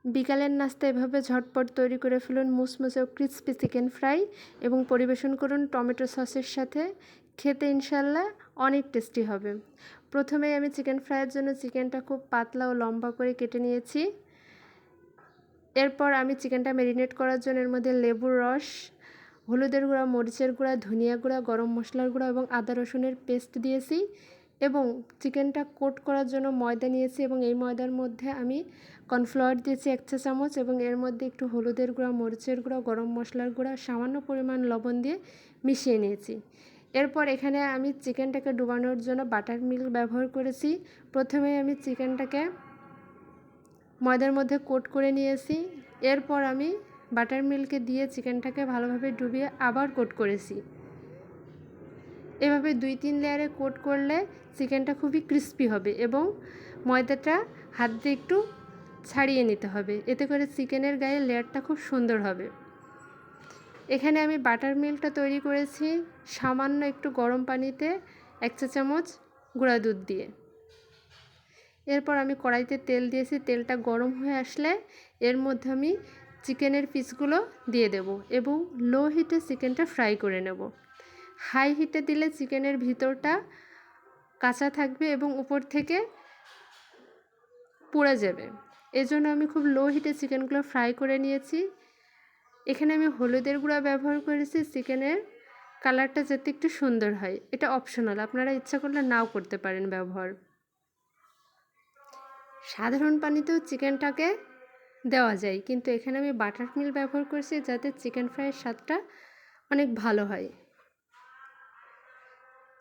বিকালের নাস্তা এভাবে ঝটপট তৈরি করে ফেলুন মুসমুসে ও ক্রিসপি চিকেন ফ্রাই এবং পরিবেশন করুন টমেটো সসের সাথে। খেতে ইনশাল্লাহ অনেক টেস্টি হবে। প্রথমেই আমি চিকেন ফ্রাইয়ের জন্য চিকেনটা খুব পাতলা ও লম্বা করে কেটে নিয়েছি। এরপর আমি চিকেনটা ম্যারিনেট করার জন্য এর মধ্যে লেবুর রস, হলুদের গুঁড়া, মরিচের গুঁড়া, ধনিয়া গুঁড়া, গরম মশলার গুঁড়া এবং আদা রসুনের পেস্ট দিয়েছি এবং চিকেনটা কোট করার জন্য ময়দা নিয়েছি এবং এই ময়দার মধ্যে আমি কর্নফ্লাওয়ার দিয়েছি 1 চা চামচ এবং এর মধ্যে একটু হলুদের গুঁড়া, মরিচের গুঁড়া, গরম মশলার গুঁড়া, সামান্য পরিমাণ লবণ দিয়ে মিশিয়ে নিয়েছি। এরপর এখানে আমি চিকেনটাকে ডুবানোর জন্য বাটার মিল্ক ব্যবহার করেছি। প্রথমে আমি চিকেনটাকে ময়দার মধ্যে কোট করে নিয়েছি। এরপর আমি বাটার মিল্কে দিয়ে চিকেনটাকে ভালোভাবে ডুবিয়ে আবার কোট করেছি। এভাবে 2-3 লেয়ারে কোট করলে চিকেনটা খুবই ক্রিস্পি হবে এবং ময়দাটা হাত দিয়ে একটু ছাড়িয়ে নিতে হবে, এতে করে চিকেনের গায়ে লেয়ারটা খুব সুন্দর হবে। এখানে আমি বাটার মিল্কটা তৈরি করেছি সামান্য একটু গরম পানিতে 1 চা চামচ গুঁড়া দুধ দিয়ে। এরপর আমি কড়াইতে তেল দিয়েছি, তেলটা গরম হয়ে আসলে এর মধ্যে আমি চিকেনের পিসগুলো দিয়ে দেব এবং লো হিটে চিকেনটা ফ্রাই করে নেব। হাই হিটে দিলে চিকেনের ভিতরটা কাঁচা থাকবে এবং উপর থেকে পুড়ে যাবে। এজন্য আমি খুব লো হিটে চিকেনগুলো ফ্রাই করে নিয়েছি। এখানে আমি হলুদের গুঁড়া ব্যবহার করেছি চিকেনের কালারটা যাতে একটু সুন্দর হয়। এটা অপশনাল, আপনারা ইচ্ছা করলে নাও করতে পারেন ব্যবহার। সাধারণ পানিতেও চিকেনটাকে দেওয়া যায়, কিন্তু এখানে আমি বাটার মিল্ক ব্যবহার করেছি যাতে চিকেন ফ্রাইয়ের স্বাদটা অনেক ভালো হয়।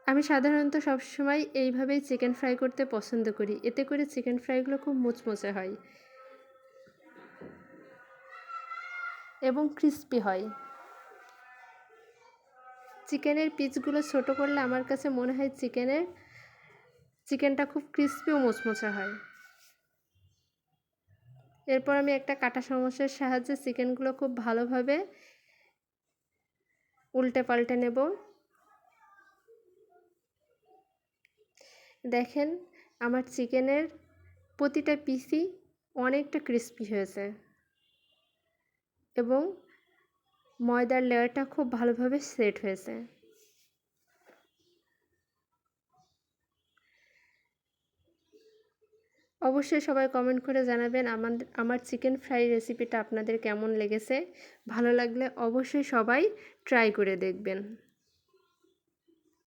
আমি সাধারণত সবসময় এইভাবেই চিকেন ফ্রাই করতে পছন্দ করি, এতে করে চিকেন ফ্রাইগুলো খুব মুচমুচে হয় এবং ক্রিস্পি হয়। চিকেনের পিসগুলো ছোট করলে আমার কাছে মনে হয় চিকেনটা খুব ক্রিস্পি ও মুচমুচে হয়। এরপর আমি একটা কাঁটা চামচের সাহায্যে চিকেনগুলো খুব ভালোভাবে উল্টে পাল্টে নেব। দেখেন আমার চিকেনের প্রতিটা পিসই অনেকটা ক্রিস্পি হয়েছে এবং ময়দার লেয়ারটা খুব ভালোভাবে সেট হয়েছে। অবশ্যই সবাই কমেন্ট করে জানাবেন আমার চিকেন ফ্রাই রেসিপিটা আপনাদের কেমন লেগেছে। ভালো লাগলে অবশ্যই সবাই ট্রাই করে দেখবেন।